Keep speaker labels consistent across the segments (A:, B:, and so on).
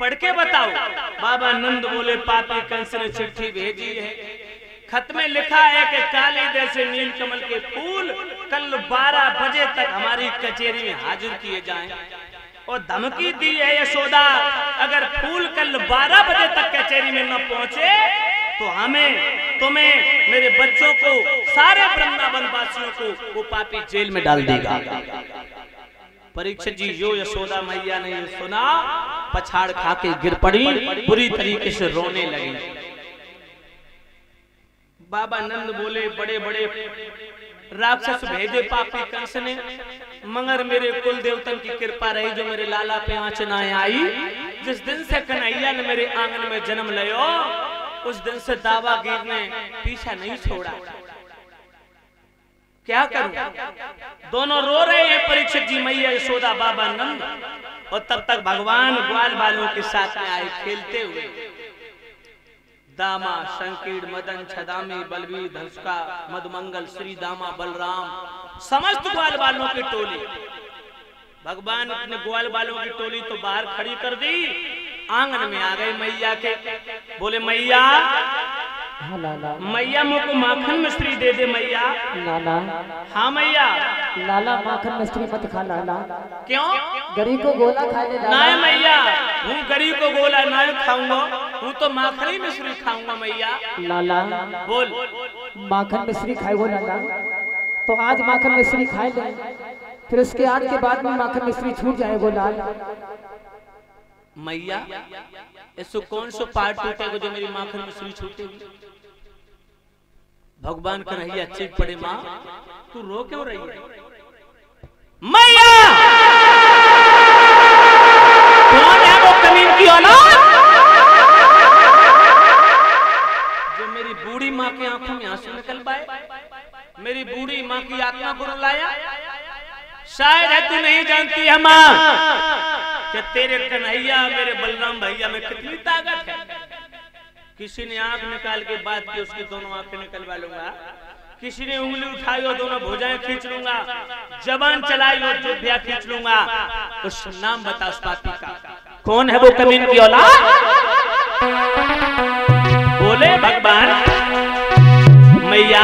A: पढ़ के बताओ। बाबा नंद बोले पापी कंस ने चिट्ठी भेजी है, खत में लिखा है कि काले जैसे नीलकमल के फूल कल 12 बजे तक हमारी कचेरी में हाजिर किए जाएं। और धमकी दी है यशोदा, अगर फूल कल 12 बजे तक कचेरी में न पहुंचे तो हमें, तुम्हें, मेरे बच्चों को, सारे वृंदावन वासियों को वो पापी जेल में डाल देगा। परीक्षित जी यो यशोदा मैया ने ये सुना, पछाड़ खा के गिर पड़ी, बुरी तरीके से रोने लगी। बाबा नंद बोले बड़े बड़े राक्षस भेजे पापी कंस ने, मगर मेरे कुल देवतन की कृपा रही जो मेरे लाला पे आंच ना आई। जिस दिन से कन्हैया ने मेरे आंगन में जन्म लियो, उस दिन से दावागीर ने पीछा नहीं छोड़ा। क्या करूं? दोनों रो रहे हैं, परीक्षित जी, मैया यशोदा, बाबा नंद। और तब तक भगवान ग्वाल बालों के साथ में आए खेलते हुए। दामा, संकीर्ण, मदन, छदामी, बलवीर, धनुषका, मधुमंगल, श्री दामा, बलराम, समस्त ग्वाल बालों की टोली। भगवान अपने ग्वाल बालों की टोली तो बाहर खड़ी कर दी, आंगन में आ गए मैया के। बोले मैया,
B: हाँ लाला।
A: मैया मुझको माखन मिश्री दे दे मैया।
B: लाला।
A: हाँ मैया।
B: लाला माखन मिश्री मत खा लाला।
A: क्यों?
B: गरीब को गोला खा ले लाला।
A: नहीं मैया, हूँ गरीब को गोला नहीं खाऊंगा, हूँ तो माखनी मिश्री खाऊंगा मैया।
B: लाला
A: बोल।
B: माखन मिश्री खाएगो लाला, तो आज माखन मिश्री खाए ले, फिर उसके आज के बाद में माखन मिश्री छूट जाएगो लाल।
A: मैया ऐसो कौन सो पार्ट टूटेगा जो मेरी माखन मिश्री छूटेगी? भगवान कन्हैया चिढ़ पड़े, माँ तू रो क्यों रही है? मैया कौन है वो कमीन की औलाद जो मेरी बूढ़ी माँ की आंखों में आंसू निकल पाए, मेरी बूढ़ी माँ की आत्मा को रुलाया? शायद है तू नहीं जानती है माँ कि तेरे कन्हैया, मेरे बलराम भैया में कितनी ताकत है। किसी ने आंख निकाल के बात की, उसकी दोनों आंखें निकलवा लूंगा। किसी ने उंगली उठाई और दोनों भुजाएं खींच लूंगा। जबान चलाई और जिह्वा खींच लूंगा। उस नाम बता उस पापी का, कौन है वो कमीन की औलाद? बोले भगवान। मैया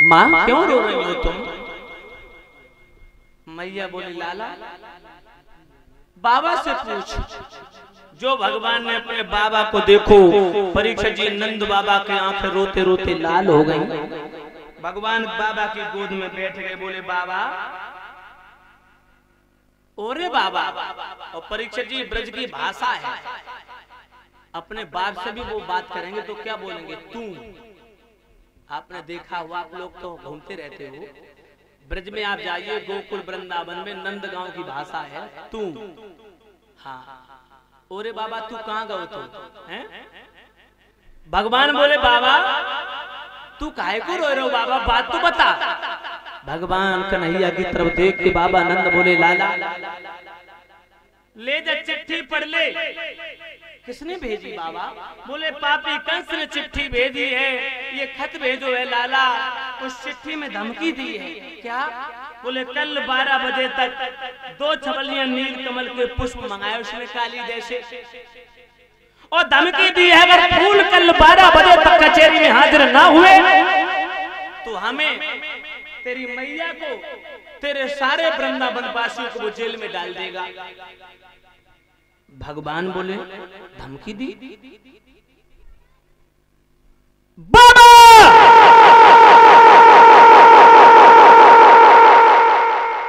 A: माँ क्यों रो रही हो तुम? मैया बोली लाला बाबा से पूछ। जो भगवान ने अपने बाबा को देखो, परीक्षित जी नंद बाबा की आंखें रोते रोते लाल हो गई। भगवान बाबा की गोद में बैठ गए, बोले बाबा, ओरे बाबा। और परीक्षित जी ब्रज की भाषा है, अपने बाप से भी वो बात करेंगे तो क्या बोलेंगे? तू। आपने देखा हुआ, आप लोग तो घूमते रहते हो, ब्रज में आप जाइए, गोकुल वृंदावन में नंदगांव की भाषा है तू। हाँ, ओरे बाबा तू कहाँ गए तो हैं? भगवान बोले बाबा तू काहे को रो रहे हो बाबा, बात तो बता। भगवान कन्हैया की तरफ देख के बाबा नंद बोले लाला ले जा चिट्ठी पढ़ ले। किसने भेजी बाबा? बोले पापी कंस ने चिट्ठी भेजी है, ये खत भेजो है लाला। उस चिट्ठी में धमकी दी है। क्या? बोले कल 12 बजे तक 2 छबलियां नील कमल के पुष्प मंगाए उसने काली जैसे, और धमकी दी है अगर फूल कल 12 बजे तक कचहरी में हाजिर ना हुए तो हमें, तेरी मैया को, तेरे सारे वृंदावन वासियों को वो जेल में डाल देगा। भगवान बोले धमकी दी? बाबा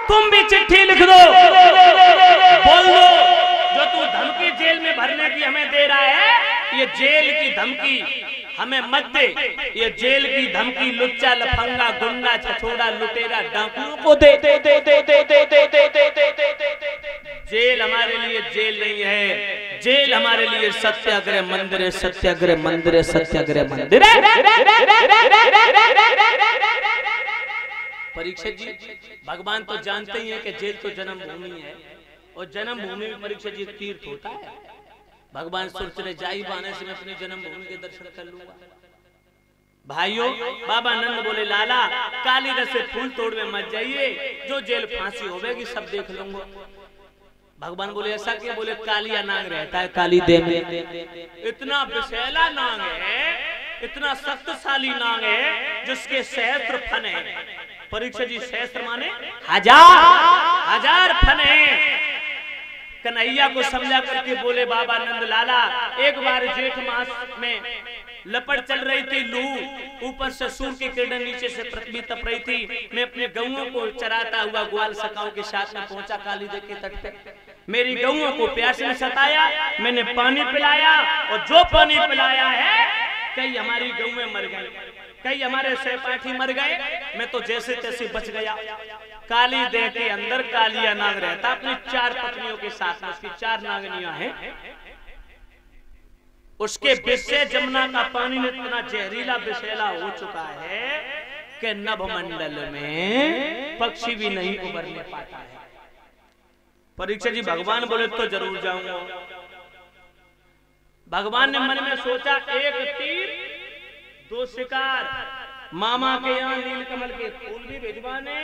A: तुम भी चिट्ठी लिख दो, बोल दो जो तू धमकी जेल में भरने की हमें दे रहा है, ये जेल की धमकी हमें मत दे। ये जेल की धमकी लुच्चा लफंगा गुंडा छछोड़ा लुटेरा डाकुओं को दे। जेल हमारे लिए जेल नहीं है, जेल हमारे लिए सत्याग्रह मंदिर है, सत्याग्रह मंदिर है, सत्याग्रह मंदिर है। परीक्षित जी, भगवान तो जानते ही है कि जेल तो जन्मभूमि है, और जन्मभूमि में परीक्षित जी तीर्थ होता है। भगवान सोच रहे जाई बहाने से मैं अपनी जन्मभूमि के दर्शन कर लूंगा। भाइयों, बाबा नंद बोले लाला काली रस से फूल तोड़ में मत जाइए, जो जेल फांसी होगी सब देख लूंगा। भगवान बोले ऐसा क्या? बोले कालिया नाग रहता है काली देह में, इतना विषैला नाग है, इतना शक्तिशाली नाग है जिसके सहस्त्र फन है। परीक्षा जी सहस्त्र माने हजार फन है। कन्हैया को समझा करके बोले बाबा नंद लाला एक बार जेठ मास में लपट चल रही थी लू, ऊपर से सूर्य की किरण नीचे से पृथ्वी तप रही थी। मैं अपने गऊओं को चराता हुआ ग्वाल सखाओं के साथ में पहुंचा काली देव के तट पे। मेरी गऊओं को प्यास ने सताया, मैंने पानी पिलाया, और जो पानी पिलाया है कई हमारी गऊएं मर गई, कई हमारे सहपाठी मर गए, मैं तो जैसे तैसे बच गया। काली देह के अंदर कालिया नाग रहता अपनी 4 पत्नियों के साथ में, उसकी 4 नागनियां हैं। उसके विष से जमुना का पानी में इतना जहरीला विषैला हो चुका है कि नभमंडल में पक्षी भी नहीं उबरने पाता है। परीक्षा जी भगवान बोले तो जरूर जाऊंगा। भगवान ने मन में सोचा 1 तीर 2 शिकार, मामा के यहाँ नीलकमल के फूल भी भिजवाने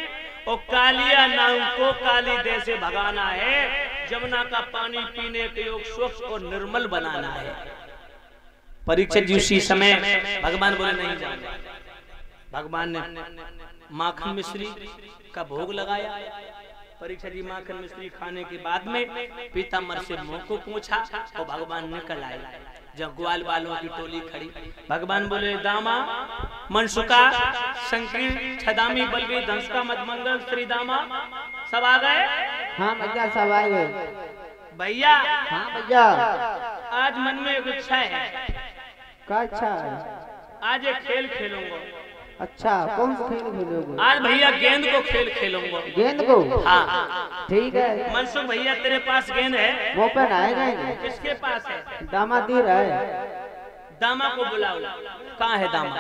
A: और कालिया नाग को काली देह से भगाना है, जमुना का पानी पीने के योग स्वच्छ और निर्मल बनाना है। परीक्षित जी उसी समय भगवान बोले नहीं जाना। भगवान ने माखन मिश्री का भोग लगाया। परीक्षित जी माखन मिश्री खाने के बाद में पीताम्बर से मुंह को पूछा तो भगवान निकल आए। जब ग्वाल वालों की टोली खड़ी, भगवान बोले दामा मनसुका संकीर्ण छदामी बलवी धंस का मधमंगल श्री दामा सब आ गए?
B: हाँ भैया सब आ गए।
A: भैया
B: हाँ भैया
A: आज मन में एक इच्छा है।
B: क्या इच्छा है?
A: आज एक खेल खेलूंगा।
B: अच्छा कौन सा खेल खेलोगे?
A: आज भैया गेंद को खेल खेलूंगा।
B: गेंद को?
A: हाँ
B: ठीक है।
A: मनसुख भैया तेरे पास गेंद है?
B: वो पे आएगा।
A: किसके पास है?
B: दामा दे रहा है।
A: दामा को बुलाओ। कहाँ है दामा?